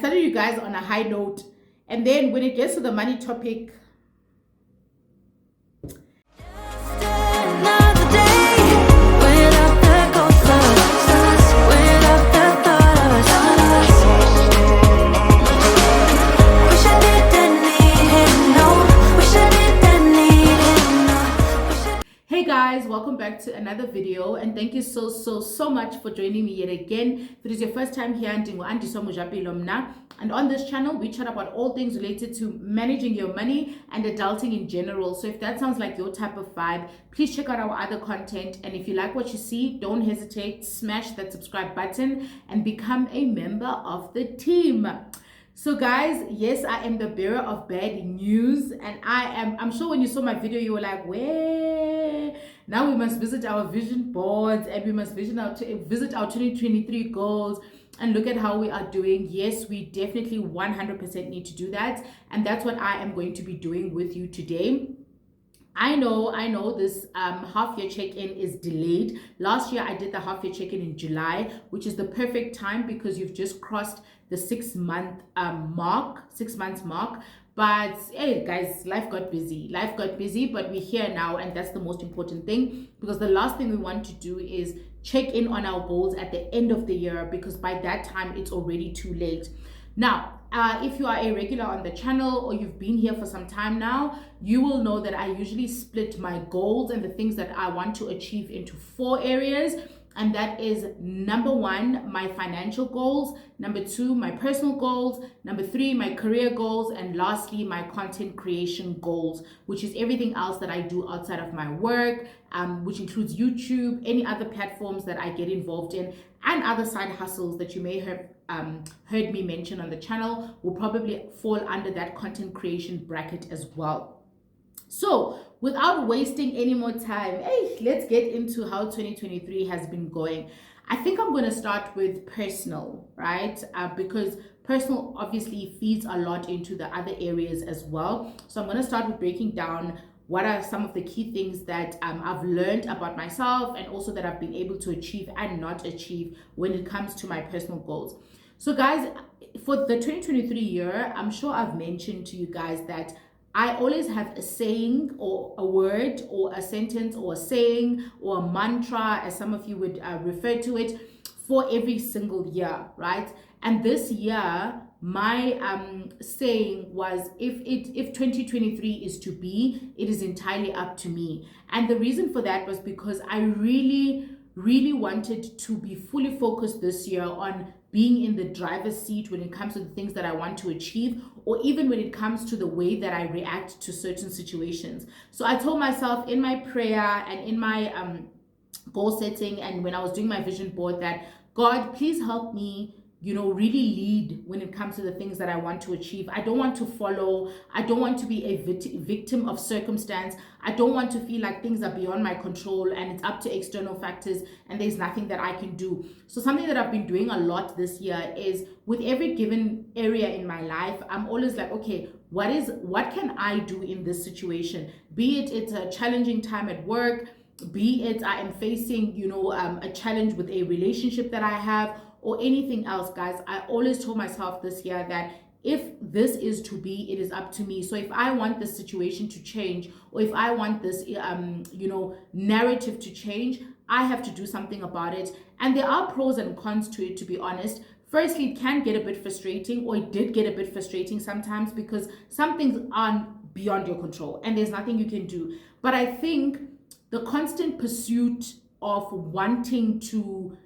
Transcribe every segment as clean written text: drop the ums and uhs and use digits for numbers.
started you guys on a high note, and then when it gets to the money topic, welcome back to another video, and thank you so much for joining me yet again. If it is your first time here, and on this channel we chat about all things related to managing your money and adulting in general. So if that sounds like your type of vibe, please check out our other content, and if you like what you see, don't hesitate, smash that subscribe button and become a member of the team. So guys, yes, I am the bearer of bad news, and I'm sure when you saw my video you were like, where? Now we must visit our vision boards, and we must visit our 2023 goals and look at how we are doing. Yes, we definitely 100% need to do that, and that's what I am going to be doing with you today. I know this half-year check-in is delayed. Last year I did the half-year check-in in July, which is the perfect time because you've just crossed the 6 months mark. But hey guys, life got busy, but we're here now, and that's the most important thing, because the last thing we want to do is check in on our goals at the end of the year, because by that time it's already too late. Now, if you are a regular on the channel or you've been here for some time now, you will know that I usually split my goals and the things that I want to achieve into 4 areas. And that is number 1, my financial goals, number 2, my personal goals, number 3, my career goals, and lastly, my content creation goals, which is everything else that I do outside of my work, which includes YouTube, any other platforms that I get involved in, and other side hustles that you may have heard me mention on the channel will probably fall under that content creation bracket as well. So without wasting any more time, let's get into how 2023 has been going. I think I'm going to start with personal, right? Because personal obviously feeds a lot into the other areas as well. So I'm going to start with breaking down what are some of the key things that I've learned about myself, and also that I've been able to achieve and not achieve when it comes to my personal goals. So guys, for the 2023 year, I'm sure I've mentioned to you guys that I always have a saying or a word or a sentence or a saying or a mantra, as some of you would refer to it, for every single year, right? And this year, my saying was, if 2023 is to be, it is entirely up to me. And the reason for that was because I really wanted to be fully focused this year on being in the driver's seat when it comes to the things that I want to achieve, or even when it comes to the way that I react to certain situations. So I told myself in my prayer and in my goal setting, and when I was doing my vision board, that God, please help me, really lead when it comes to the things that I want to achieve. I don't want to follow. I don't want to be a victim of circumstance. I don't want to feel like things are beyond my control and it's up to external factors and there's nothing that I can do. So something that I've been doing a lot this year is, with every given area in my life, I'm always like, okay, what can I do in this situation? Be it it's a challenging time at work, be it I am facing, a challenge with a relationship that I have, or anything else, guys. I always told myself this year that if this is to be, it is up to me. So if I want this situation to change, or if I want this, narrative to change, I have to do something about it. And there are pros and cons to it, to be honest. Firstly, it can get a bit frustrating, or it did get a bit frustrating sometimes, because some things are beyond your control and there's nothing you can do. But I think the constant pursuit of wanting to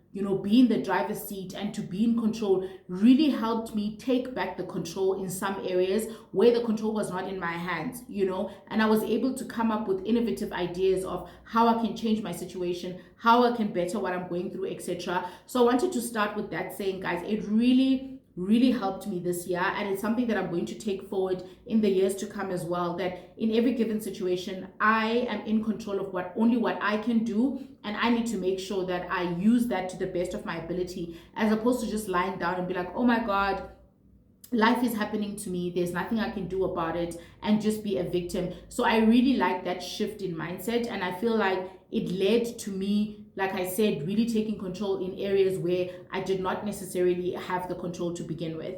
be in the driver's seat and to be in control really helped me take back the control in some areas where the control was not in my hands, and I was able to come up with innovative ideas of how I can change my situation, how I can better what I'm going through, etc. So I wanted to start with that saying, guys. It really helped me this year, and it's something that I'm going to take forward in the years to come as well, that in every given situation I am in control of what I can do, and I need to make sure that I use that to the best of my ability, as opposed to just lying down and be like, oh my God, life is happening to me, there's nothing I can do about it, and just be a victim. So I really like that shift in mindset, and I feel like it led to me, like I said, really taking control in areas where I did not necessarily have the control to begin with.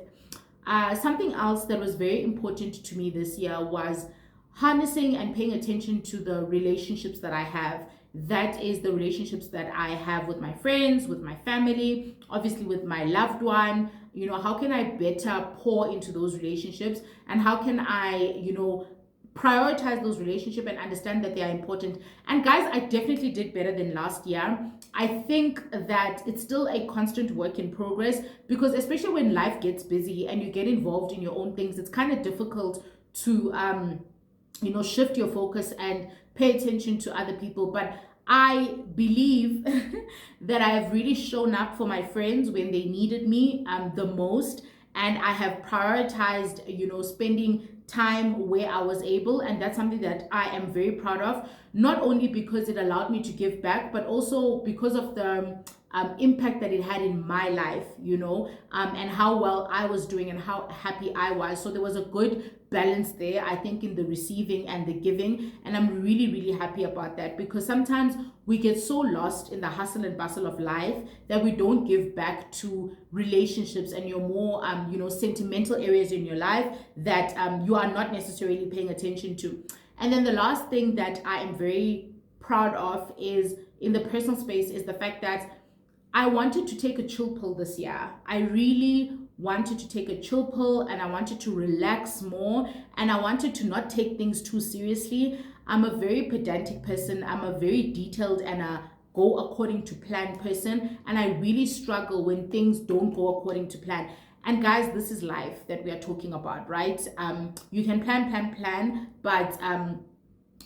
Something else that was very important to me this year was harnessing and paying attention to the relationships that I have. That is the relationships that I have with my friends, with my family, obviously with my loved one. How can I better pour into those relationships, and how can I, prioritize those relationships and understand that they are important. And guys, I definitely did better than last year. I think that it's still a constant work in progress, because especially when life gets busy and you get involved in your own things, it's kind of difficult to shift your focus and pay attention to other people. But I believe that I have really shown up for my friends when they needed me the most, and I have prioritized spending time where I was able. And that's something that I am very proud of, not only because it allowed me to give back, but also because of the impact that it had in my life, and how well I was doing and how happy I was. So there was a good balance there, I think, in the receiving and the giving. And I'm really, really happy about that, because sometimes we get so lost in the hustle and bustle of life that we don't give back to relationships and your more, sentimental areas in your life that you are not necessarily paying attention to. And then the last thing that I am very proud of is in the personal space is the fact that I wanted to take a chill pill this year. I really wanted to take a chill pill, and I wanted to relax more, and I wanted to not take things too seriously. I'm a very pedantic person. I'm a very detailed and a go according to plan person, and I really struggle when things don't go according to plan. And guys, this is life that we are talking about, right? You can plan, but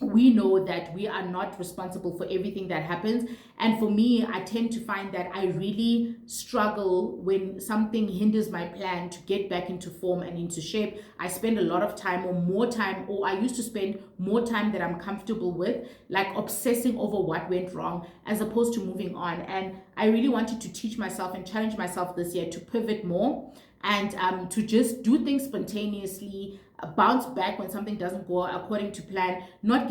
we know that we are not responsible for everything that happens. And for me, I tend to find that I really struggle when something hinders my plan to get back into form and into shape. I spend a lot of time, or I used to spend more time that I'm comfortable with, like obsessing over what went wrong as opposed to moving on. And I really wanted to teach myself and challenge myself this year to pivot more, and to just do things spontaneously, bounce back when something doesn't go according to plan, not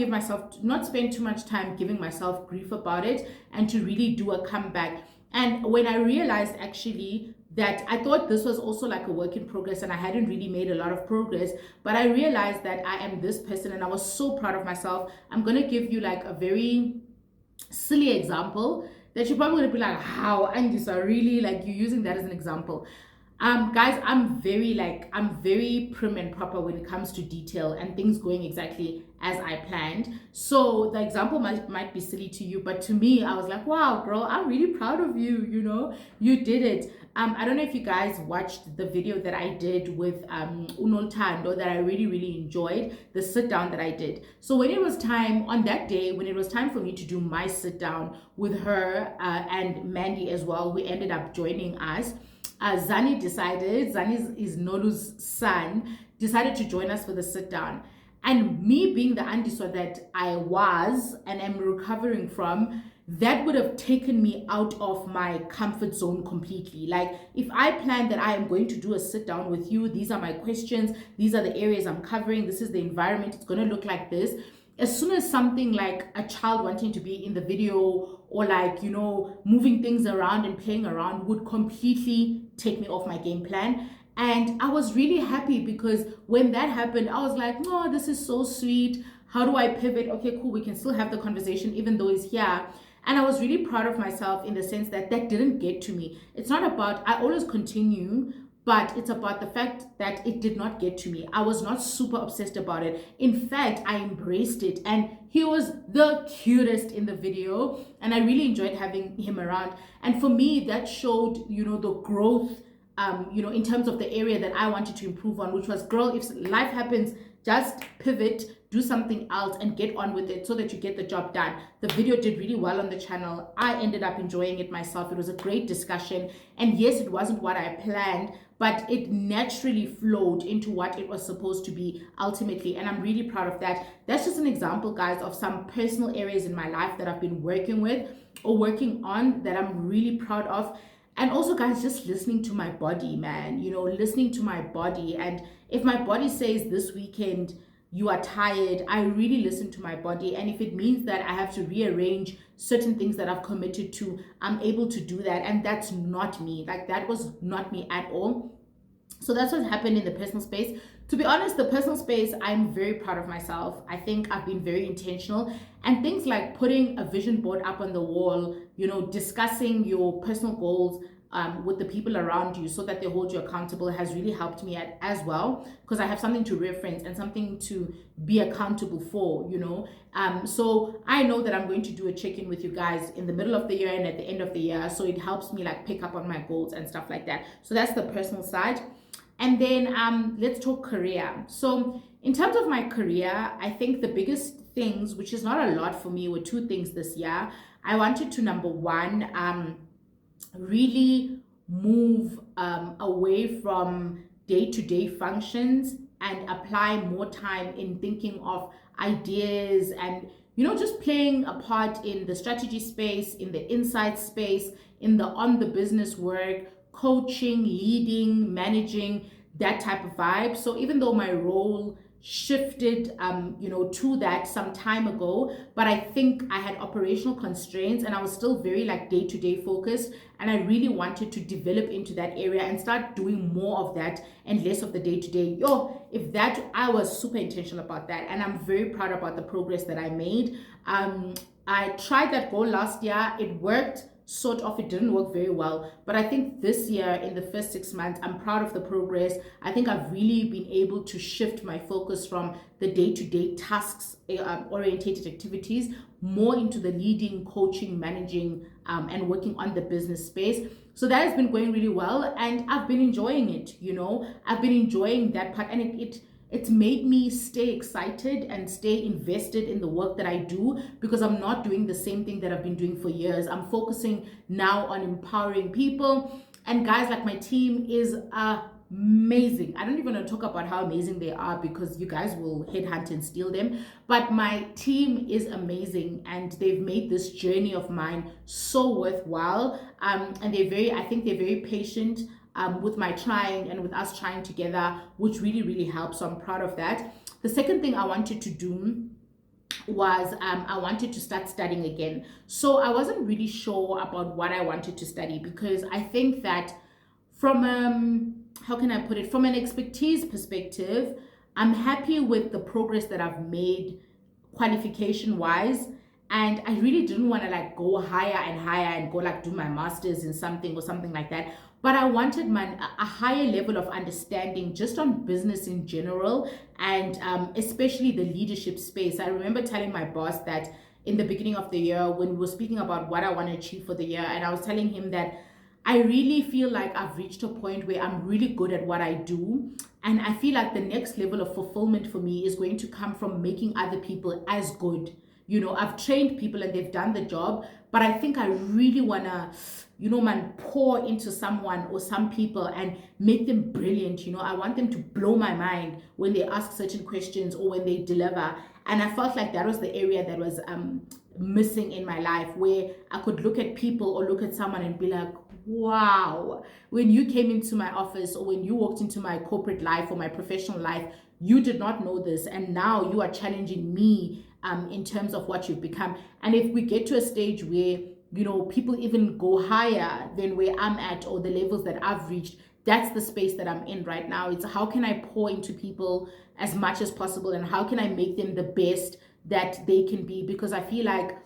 spend too much time giving myself grief about it, and to really do a comeback. And when I realized actually that I thought this was also like a work in progress and I hadn't really made a lot of progress, but I realized that I am this person, and I was so proud of myself. I'm going to give you like a very silly example that you're probably going to be like, how, Angie, so really, like, you're using that as an example. Guys, I'm very prim and proper when it comes to detail and things going exactly as I planned. So the example might be silly to you, but to me, I was like, wow, girl, I'm really proud of you. You did it. I don't know if you guys watched the video that I did with Unoltando that I really, really enjoyed, the sit down that I did. So when it was time on that day, when it was time for me to do my sit down with her and Mandy as well, who ended up joining us, Zani is Nolu's son, decided to join us for the sit down. And me being the Andiswa that I was and am recovering from, that would have taken me out of my comfort zone completely. Like, if I planned that I am going to do a sit down with you, these are my questions, these are the areas I'm covering, this is the environment, it's going to look like this. As soon as something like a child wanting to be in the video, or like, moving things around and playing around, would completely take me off my game plan. And I was really happy, because when that happened, I was like, no, this is so sweet. How do I pivot? Okay, cool. We can still have the conversation even though he's here. And I was really proud of myself in the sense that didn't get to me. It's not about, I always continue, but it's about the fact that it did not get to me. I was not super obsessed about it. In fact, I embraced it, and he was the cutest in the video, and I really enjoyed having him around. And for me, that showed, the growth, in terms of the area that I wanted to improve on, which was, girl, if life happens, just pivot, do something else, and get on with it so that you get the job done. The video did really well on the channel. I ended up enjoying it myself. It was a great discussion. And yes, it wasn't what I planned, but it naturally flowed into what it was supposed to be ultimately. And I'm really proud of that. That's just an example, guys, of some personal areas in my life that I've been working with or working on that I'm really proud of. And also, guys, just listening to my body, man, listening to my body. And if my body says this weekend, you are tired, I really listen to my body. And if it means that I have to rearrange certain things that I've committed to, I'm able to do that. And that's not me. Like, that was not me at all. So that's what happened in the personal space. To be honest, the personal space, I'm very proud of myself. I think I've been very intentional. And things like putting a vision board up on the wall, discussing your personal goals with the people around you so that they hold you accountable has really helped me as well, because I have something to reference and something to be accountable for. So I know that I'm going to do a check-in with you guys in the middle of the year and at the end of the year. So it helps me like pick up on my goals and stuff like that. So that's the personal side. And then let's talk career. So in terms of my career, I think the biggest things, which is not a lot for me, were two things this year. I wanted to, number one, really move away from day-to-day functions and apply more time in thinking of ideas and just playing a part in the strategy space, in the insight space, in the on the business work, coaching, leading, managing, that type of vibe. So even though my role shifted to that some time ago, but I think I had operational constraints and I was still very like day-to-day focused, and I really wanted to develop into that area and start doing more of that and less of the day-to-day. I was super intentional about that, and I'm very proud about the progress that I made. I tried that goal last year. It worked sort of. It didn't work very well, but I think this year, in the first 6 months, I'm proud of the progress. I think I've really been able to shift my focus from the day-to-day tasks orientated activities more into the leading, coaching, managing, and working on the business space. So that has been going really well, and I've been enjoying it. I've been enjoying that part, and it's made me stay excited and stay invested in the work that I do, because I'm not doing the same thing that I've been doing for years. I'm focusing now on empowering people. And guys, like, my team is amazing. I don't even want to talk about how amazing they are, because you guys will headhunt and steal them. But my team is amazing, and they've made this journey of mine so worthwhile. And I think they're very patient with my trying and with us trying together, which really, really helps. So I'm proud of that. The second thing I wanted to do was I wanted to start studying again. So I wasn't really sure about what I wanted to study, because I think that from how can I put it, from an expertise perspective, I'm happy with the progress that I've made qualification wise. And I really didn't want to like go higher and higher and go like do my master's in something or something like that. But I wanted a higher level of understanding just on business in general, and especially the leadership space. I remember telling my boss that in the beginning of the year, when we were speaking about what I want to achieve for the year, and I was telling him that I really feel like I've reached a point where I'm really good at what I do. And I feel like the next level of fulfillment for me is going to come from making other people as good. I've trained people and they've done the job, but I think I really want to, pour into someone or some people and make them brilliant. I want them to blow my mind when they ask certain questions or when they deliver. And I felt like that was the area that was missing in my life, where I could look at people or look at someone and be like, wow, when you came into my office or when you walked into my corporate life or my professional life, you did not know this, and now you are challenging me in terms of what you've become. And if we get to a stage where people even go higher than where I'm at or the levels that I've reached, that's the space that I'm in right now. It's how can I pour into people as much as possible, and how can I make them the best that they can be, because I feel like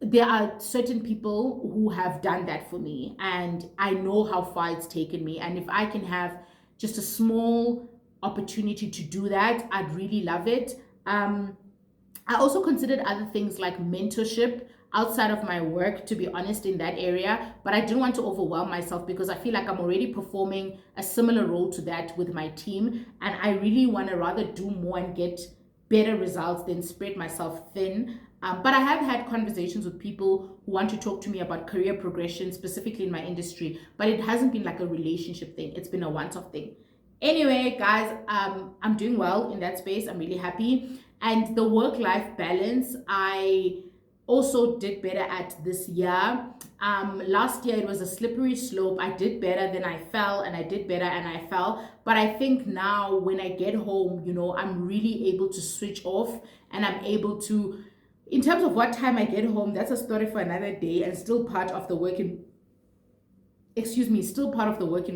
there are certain people who have done that for me, and I know how far it's taken me. And if I can have just a small opportunity to do that, I'd really love it. I also considered other things like mentorship outside of my work, to be honest, in that area, but I didn't want to overwhelm myself, because I feel like I'm already performing a similar role to that with my team, and I really want to rather do more and get better results than spread myself thin. But I have had conversations with people who want to talk to me about career progression, specifically in my industry, but it hasn't been like a relationship thing. It's been a once-off thing. Anyway, guys, I'm doing well in that space. I'm really happy. And the work-life balance, I also did better at this year. Last year it was a slippery slope. I did better, then I fell, and I did better and I fell. But I think now when I get home, I'm really able to switch off, and I'm able to, in terms of what time I get home, that's a story for another day, and still part of the work in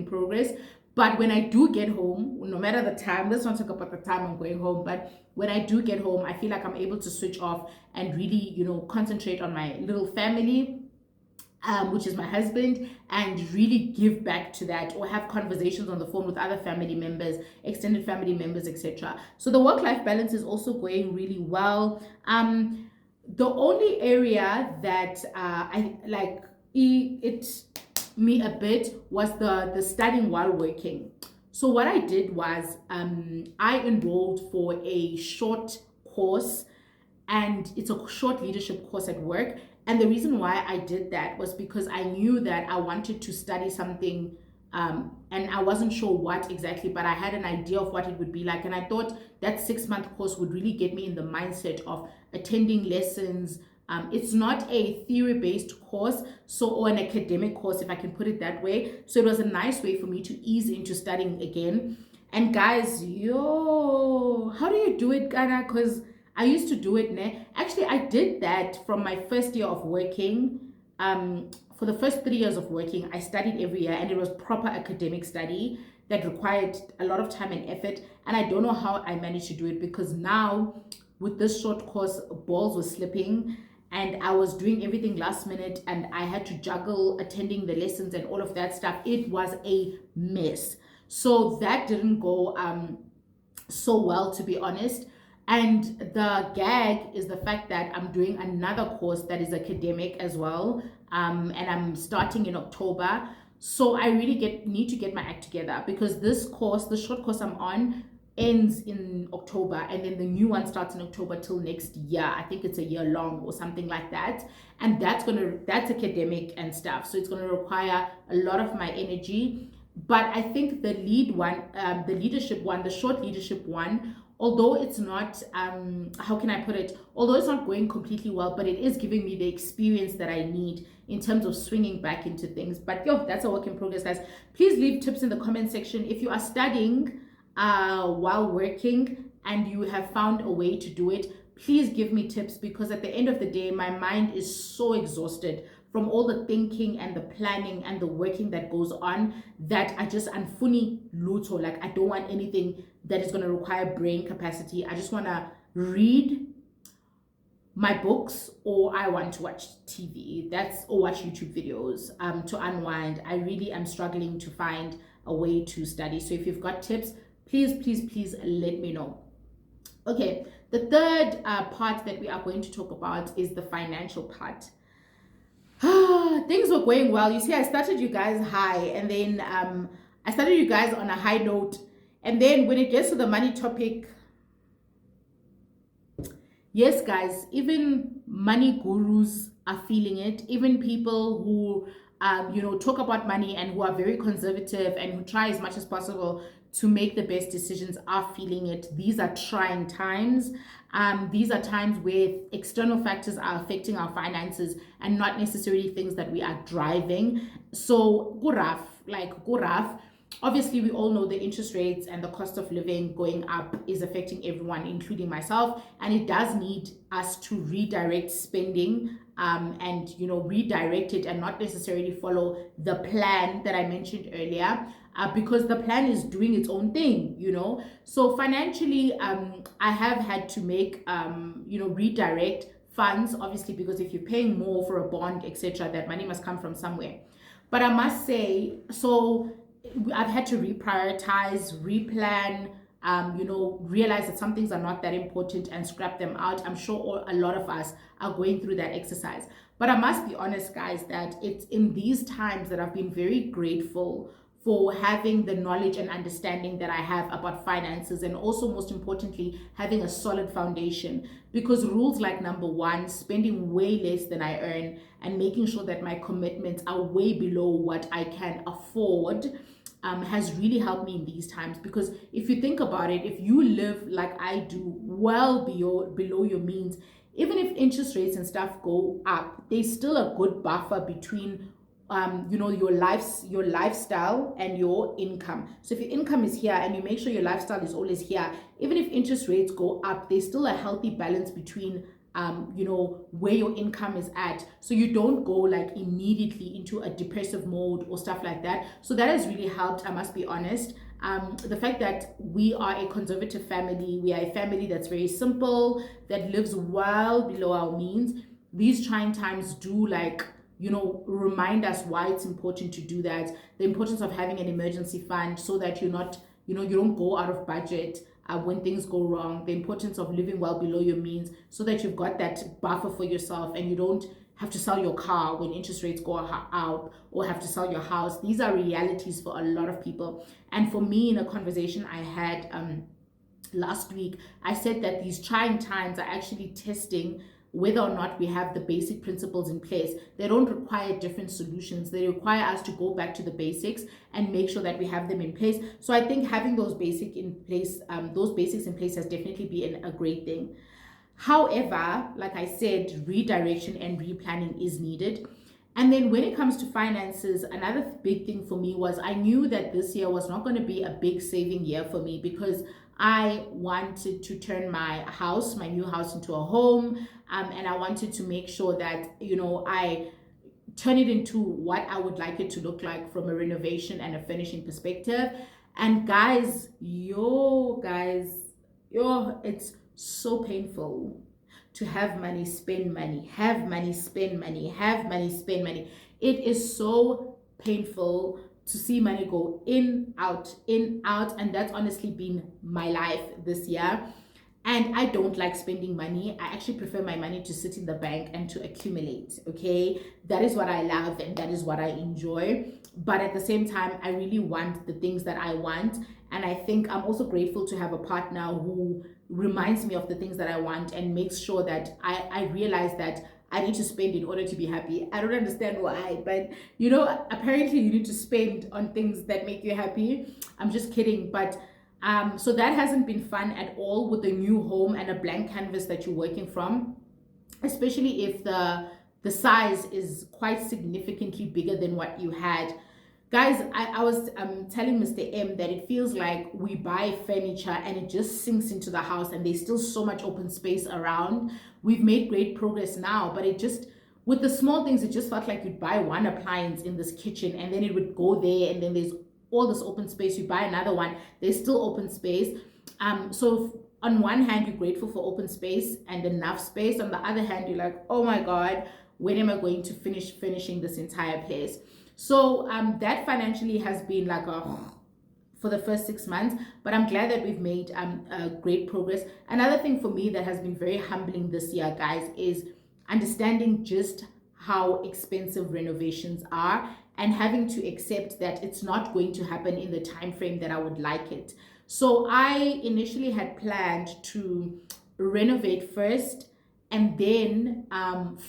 progress. But when I do get home, no matter the time, let's not talk about the time I'm going home, but when I do get home, I feel like I'm able to switch off and really, concentrate on my little family, which is my husband, and really give back to that, or have conversations on the phone with other family members, extended family members, etc. So the work-life balance is also going really well. The only area that I like it me a bit was the studying while working. So what I did was I enrolled for a short course, and it's a short leadership course at work. And the reason why I did that was because I knew that I wanted to study something, and I wasn't sure what exactly, but I had an idea of what it would be like. And I thought that 6-month course would really get me in the mindset of attending lessons. It's not a theory-based course, or an academic course, if I can put it that way. So it was a nice way for me to ease into studying again. And guys, how do you do it, Ghana? Because I used to do it, ne? Actually, I did that from my first year of working. For the first 3 years of working, I studied every year, and it was proper academic study that required a lot of time and effort. And I don't know how I managed to do it, because now with this short course, balls were slipping, and I was doing everything last minute, and I had to juggle attending the lessons and all of that stuff. It was a mess. So that didn't go so well, to be honest. And the gag is the fact that I'm doing another course that is academic as well, and I'm starting in October. So I really need to get my act together, because this course, the short course I'm on, ends in October, and then the new one starts in October till next year. I think it's a year long or something like that. And that's academic and stuff. So it's gonna require a lot of my energy. But I think the short leadership one, although it's not, how can I put it? Although it's not going completely well, but it is giving me the experience that I need in terms of swinging back into things. But that's a work in progress, guys. Please leave tips in the comment section. If you are studying while working and you have found a way to do it, please give me tips, because at the end of the day, my mind is so exhausted from all the thinking and the planning and the working that goes on, that I just unfunny luto. Like, I don't want anything that is going to require brain capacity. I just want to read my books, or I want to watch TV, or watch YouTube videos to unwind. I really am struggling to find a way to study. So if you've got tips, please let me know. Okay, the third part that we are going to talk about is the financial part. Things were going well. You see, I started you guys high, and then I started you guys on a high note, and then when it gets to the money topic, yes guys, even money gurus are feeling it. Even people who talk about money and who are very conservative and who try as much as possible to make the best decisions are feeling it. These are trying times. These are times where external factors are affecting our finances and not necessarily things that we are driving. So guraf. Obviously, we all know the interest rates and the cost of living going up is affecting everyone, including myself. And it does need us to redirect spending and redirect it, and not necessarily follow the plan that I mentioned earlier, because the plan is doing its own thing, So financially, I have had to make, redirect funds, obviously, because if you're paying more for a bond, etc., that money must come from somewhere. But I must say, so I've had to reprioritize, replan, realize that some things are not that important and scrap them out. I'm sure a lot of us are going through that exercise. But I must be honest, guys, that it's in these times that I've been very grateful for having the knowledge and understanding that I have about finances, and also, most importantly, having a solid foundation. Because rules like number one, spending way less than I earn, and making sure that my commitments are way below what I can afford, has really helped me in these times. Because if you think about it, if you live like I do, well below your means, even if interest rates and stuff go up, there's still a good buffer between your lifestyle and your income. So if your income is here and you make sure your lifestyle is always here, even if interest rates go up, there's still a healthy balance between where your income is at, so you don't go like immediately into a depressive mode or stuff like that. So that has really helped, I must be honest. The fact that we are a conservative family, we are a family that's very simple, that lives well below our means. These trying times do remind us why it's important to do that. The importance of having an emergency fund so that you're not, you don't go out of budget when things go wrong. The importance of living well below your means so that you've got that buffer for yourself and you don't have to sell your car when interest rates go out, or have to sell your house. These are realities for a lot of people. And for me, in a conversation I had last week, I said that these trying times are actually testing whether or not we have the basic principles in place. They don't require different solutions. They require us to go back to the basics and make sure that we have them in place. So I think having those basics in place has definitely been a great thing. However, like I said, redirection and replanning is needed. And then when it comes to finances, another big thing for me was I knew that this year was not going to be a big saving year for me, because I wanted to turn my new house into a home, and I wanted to make sure that, I turn it into what I would like it to look like from a renovation and a finishing perspective. And guys, it's so painful to have money, spend money, have money, spend money, have money, spend money. It is so painful to see money go in, out, and that's honestly been my life this year. And I don't like spending money. I actually prefer my money to sit in the bank and to accumulate, okay? That is what I love and that is what I enjoy. But at the same time, I really want the things that I want. And I think I'm also grateful to have a partner who reminds me of the things that I want and makes sure that I realize that I need to spend in order to be happy. I don't understand why, but apparently you need to spend on things that make you happy. I'm just kidding. But so that hasn't been fun at all with a new home and a blank canvas that you're working from, especially if the size is quite significantly bigger than what you had. Guys, I was telling Mr. M that it feels like we buy furniture and it just sinks into the house and there's still so much open space around. We've made great progress now, but with the small things, it just felt like you'd buy one appliance in this kitchen and then it would go there, and then there's all this open space. You buy another one, there's still open space. So on one hand, you're grateful for open space and enough space. On the other hand, you're like, oh my God, when am I going to finishing this entire place? So that financially has been like for the first 6 months, but I'm glad that we've made great progress. Another thing for me that has been very humbling this year, guys, is understanding just how expensive renovations are and having to accept that it's not going to happen in the time frame that I would like it. So I initially had planned to renovate first and then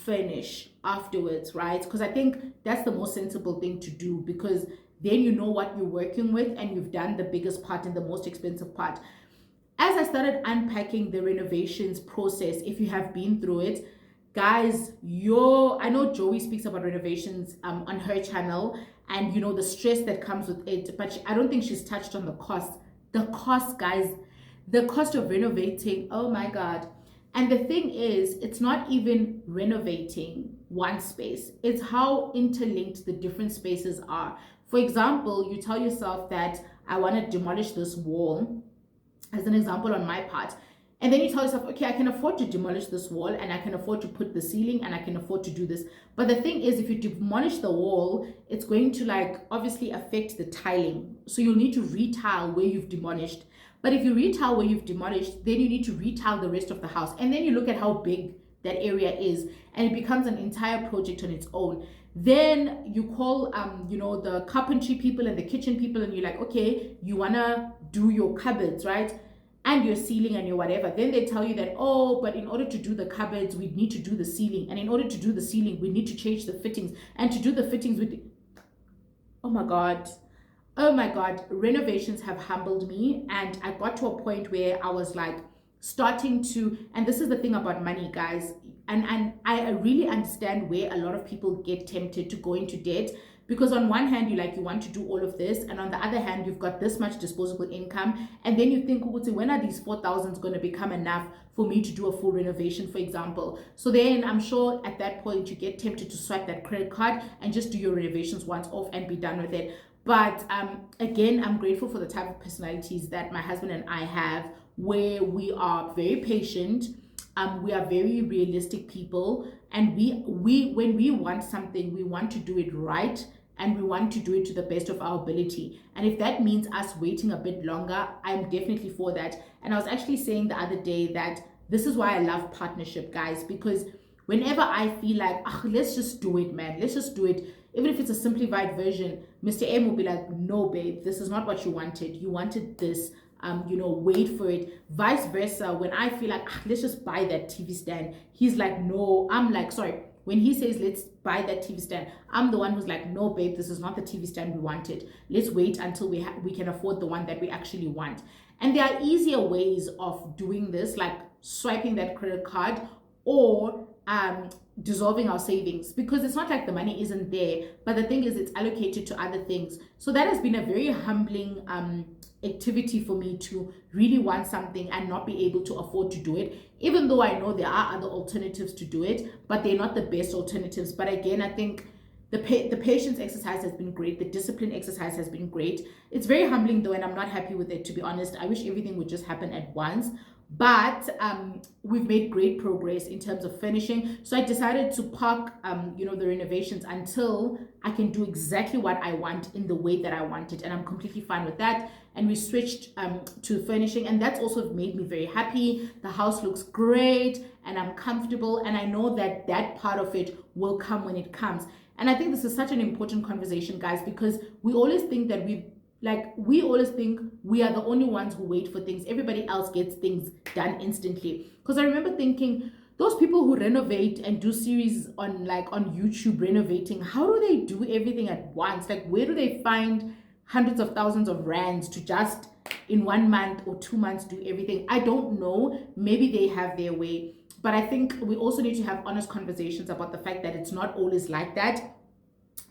furnish afterwards, right? Because I think that's the most sensible thing to do, because then you know what you're working with and you've done the biggest part and the most expensive part. As I started unpacking the renovations process, if you have been through it, guys, I know Joey speaks about renovations on her channel and the stress that comes with it, but I don't think she's touched on the cost. The cost, guys, the cost of renovating, oh my God. And the thing is, it's not even renovating one space. It's how interlinked the different spaces are. For example, you tell yourself that I want to demolish this wall, as an example on my part. And then you tell yourself, okay, I can afford to demolish this wall and I can afford to put the ceiling and I can afford to do this. But the thing is, if you demolish the wall, it's going to obviously affect the tiling. So you'll need to retile where you've demolished. But if you retile where you've demolished, then you need to retile the rest of the house. And then you look at how big that area is and it becomes an entire project on its own. Then you call, the carpentry people and the kitchen people and you're like, okay, you want to do your cupboards, right? And your ceiling and your whatever. Then they tell you that, oh, but in order to do the cupboards, we need to do the ceiling. And in order to do the ceiling, we need to change the fittings. And to do the fittings oh my God, renovations have humbled me. And I got to a point where I was starting to, and this is the thing about money, guys. And I really understand where a lot of people get tempted to go into debt, Because on one hand, you want to do all of this, and on the other hand, you've got this much disposable income, and then you think, when are these 4,000s going to become enough for me to do a full renovation, for example? So then I'm sure at that point you get tempted to swipe that credit card and just do your renovations once off and be done with it. But again, I'm grateful for the type of personalities that my husband and I have, where we are very patient. We are very realistic people, and we when we want something, we want to do it right, and we want to do it to the best of our ability. And if that means us waiting a bit longer, I'm definitely for that. And I was actually saying the other day that this is why I love partnership, guys, because whenever I feel like, let's just do it, man, let's just do it, even if it's a simplified version, Mr. M will be like, no, babe, this is not what you wanted. You wanted this. Wait for it. Vice versa, when I feel like, let's just buy that TV stand, he's like, no. I'm like, sorry, when he says let's buy that TV stand, I'm the one who's like, no, babe, this is not the TV stand we wanted. Let's wait until we can afford the one that we actually want. And there are easier ways of doing this, like swiping that credit card, or dissolving our savings, because it's not like the money isn't there, but the thing is it's allocated to other things. So that has been a very humbling activity for me, to really want something and not be able to afford to do it, even though I know there are other alternatives to do it, but they're not the best alternatives. But again, I think the patience exercise has been great. The discipline exercise has been great. It's very humbling though, and I'm not happy with it, to be honest. I wish everything would just happen at once. But we've made great progress in terms of finishing. So I decided to park, the renovations until I can do exactly what I want in the way that I want it. And I'm completely fine with that. And we switched to furnishing. And that's also made me very happy. The house looks great and I'm comfortable. And I know that that part of it will come when it comes. And I think this is such an important conversation, guys, because we always think that we always think we are the only ones who wait for things. Everybody else gets things done instantly. Because I remember thinking, those people who renovate and do series on YouTube renovating, how do they do everything at once? Like, where do they find hundreds of thousands of rands to just in 1 month or 2 months do everything? I don't know. Maybe they have their way. But I think we also need to have honest conversations about the fact that it's not always like that.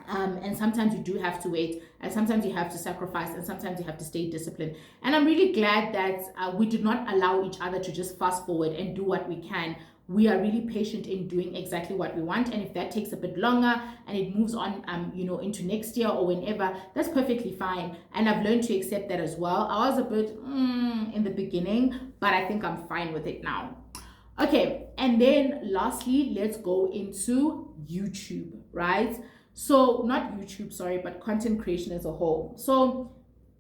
And sometimes you do have to wait, and sometimes you have to sacrifice, and sometimes you have to stay disciplined. And I'm really glad that we did not allow each other to just fast forward and do what we can. We are really patient in doing exactly what we want. And if that takes a bit longer and it moves on, into next year or whenever, that's perfectly fine. And I've learned to accept that as well. I was a bit in the beginning, but I think I'm fine with it now. Okay, and then lastly, let's go into YouTube, right? So not YouTube, sorry, but content creation as a whole. So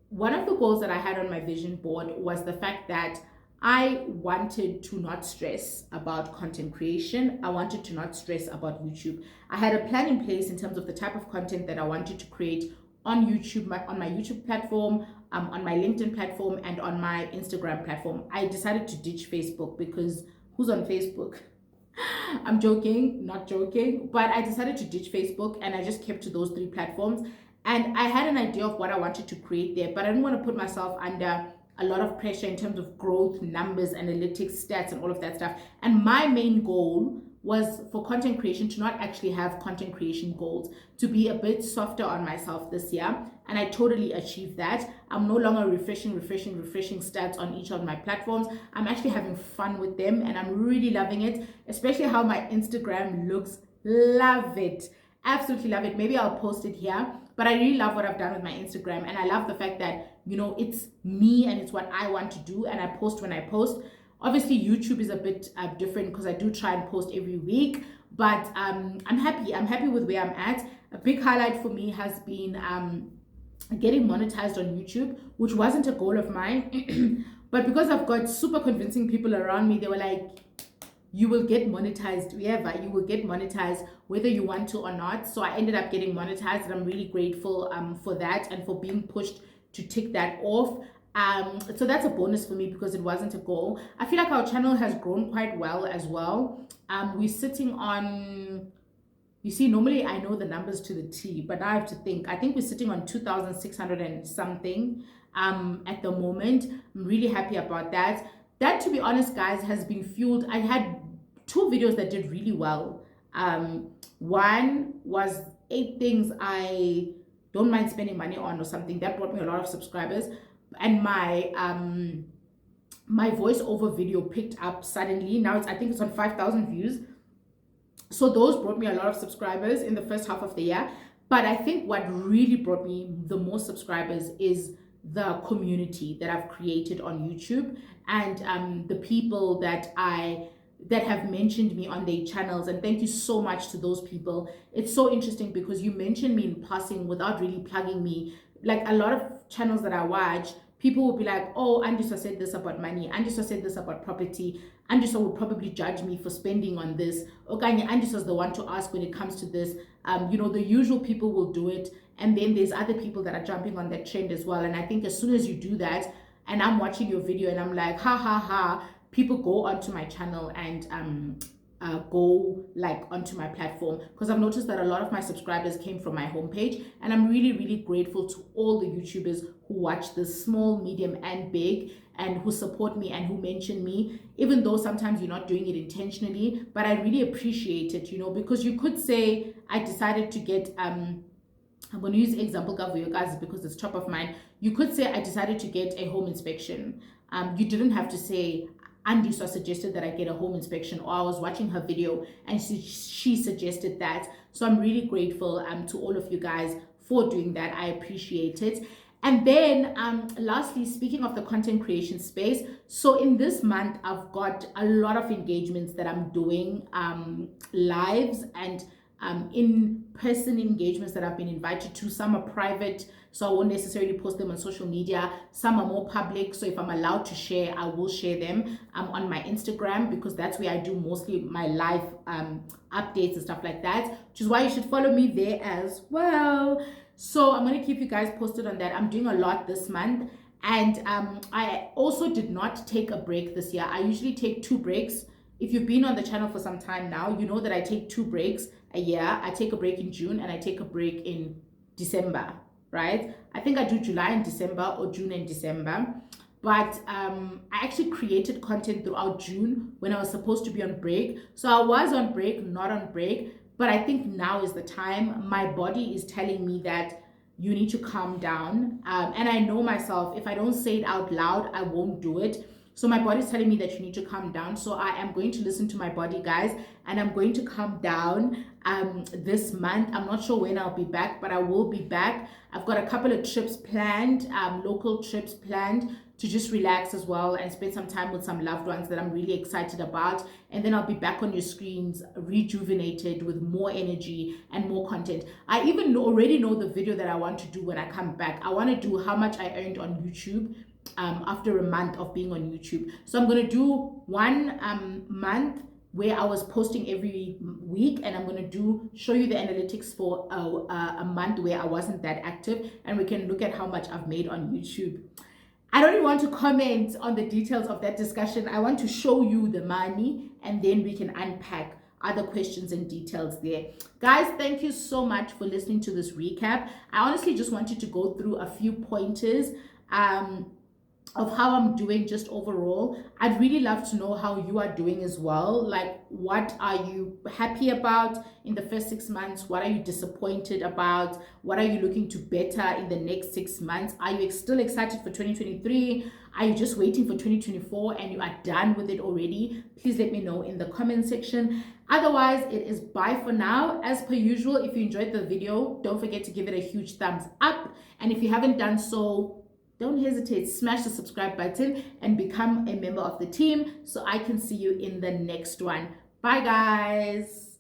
one of the goals that I had on my vision board was the fact that I wanted to not stress about content creation. I wanted to not stress about YouTube. I had a plan in place in terms of the type of content that I wanted to create on YouTube, on my YouTube platform, on my LinkedIn platform, and on my Instagram platform. I decided to ditch Facebook because who's on Facebook? I'm joking, not joking, but I decided to ditch Facebook and I just kept to those 3 platforms. And I had an idea of what I wanted to create there, but I didn't want to put myself under a lot of pressure in terms of growth, numbers, analytics, stats, and all of that stuff. And my main goal was for content creation to not actually have content creation goals, to be a bit softer on myself this year. And I totally achieved that. I'm no longer refreshing stats on each of my platforms. I'm actually having fun with them and I'm really loving it, especially how my Instagram looks. Love it. Absolutely love it. Maybe I'll post it here, but I really love what I've done with my Instagram. And I love the fact that, it's me and it's what I want to do. And I post when I post. Obviously, YouTube is a bit different because I do try and post every week, but I'm happy. I'm happy with where I'm at. A big highlight for me has been getting monetized on YouTube, which wasn't a goal of mine. But because I've got super convincing people around me, they were like, you will get monetized wherever, you will get monetized whether you want to or not. So I ended up getting monetized and I'm really grateful for that and for being pushed to tick that off. So that's a bonus for me because it wasn't a goal. I feel like our channel has grown quite well as well. We're sitting on, you see, normally I know the numbers to the T, but I have to think. I think we're sitting on 2,600 and something at the moment. I'm really happy about that. That, to be honest, guys, has been fueled. I had 2 videos that did really well. One was 8 things I don't mind spending money on or something. That brought me a lot of subscribers. And my voiceover video picked up suddenly. Now I think it's on 5,000 views. So those brought me a lot of subscribers in the first half of the year. But I think what really brought me the most subscribers is the community that I've created on YouTube, and the people that have mentioned me on their channels. And thank you so much to those people. It's so interesting because you mentioned me in passing without really plugging me. Like a lot of channels that I watch, people will be like, oh, Andisa said this about money, Andisa said this about property, Andisa would probably judge me for spending on this. Okay, Andisa's the one to ask when it comes to this. The usual people will do it. And then there's other people that are jumping on that trend as well. And I think as soon as you do that, and I'm watching your video and I'm like, ha, ha, ha, people go onto my channel and go like onto my platform, because I've noticed that a lot of my subscribers came from my homepage, and I'm really, really grateful to all the YouTubers who watch this, small, medium, and big, and who support me and who mention me, even though sometimes you're not doing it intentionally. But I really appreciate it, because you could say I decided to get I'm going to use example for you guys because it's top of mind. You could say I decided to get a home inspection. You didn't have to say Andisa suggested that I get a home inspection, or I was watching her video and she suggested that. So I'm really grateful to all of you guys for doing that. I appreciate it. And then lastly, speaking of the content creation space, so in this month I've got a lot of engagements that I'm doing, lives and in-person engagements that I've been invited to. Some are private, so I won't necessarily post them on social media. Some are more public, so if I'm allowed to share, I will share them on my Instagram, because that's where I do mostly my live updates and stuff like that, which is why you should follow me there as well. So I'm going to keep you guys posted on that. I'm doing a lot this month. And I also did not take a break this year. I usually take 2 breaks. If you've been on the channel for some time now, you know that I take 2 breaks a year. I take a break in June and I take a break in December, right? I think I do July and December, or June and December. But I actually created content throughout June when I was supposed to be on break. So I was on break, not on break. But I think now is the time. My body is telling me that you need to calm down. And I know myself, if I don't say it out loud, I won't do it. So my body's telling me that you need to calm down. So I am going to listen to my body, guys, and I'm going to calm down this month. I'm not sure when I'll be back, but I will be back. I've got a couple of trips planned, local trips planned, to just relax as well and spend some time with some loved ones that I'm really excited about. And then I'll be back on your screens, rejuvenated with more energy and more content. I even already know the video that I want to do when I come back. I want to do how much I earned on YouTube after a month of being on YouTube. So I'm going to do one month where I was posting every week, and I'm going to show you the analytics for a month where I wasn't that active, and we can look at how much I've made on YouTube. I don't even want to comment on the details of that discussion. I want to show you the money, and then we can unpack other questions and details there. Guys, thank you so much for listening to this recap. I honestly just wanted to go through a few pointers of how I'm doing just overall. I'd really love to know how you are doing as well. Like, what are you happy about in the first 6 months? What are you disappointed about? What are you looking to better in the next 6 months? Are you still excited for 2023? Are you just waiting for 2024 and you are done with it already? Please let me know in the comment section. Otherwise, it is bye for now. As per usual, if you enjoyed the video, don't forget to give it a huge thumbs up. And if you haven't done so, don't hesitate, smash the subscribe button and become a member of the team so I can see you in the next one. Bye, guys.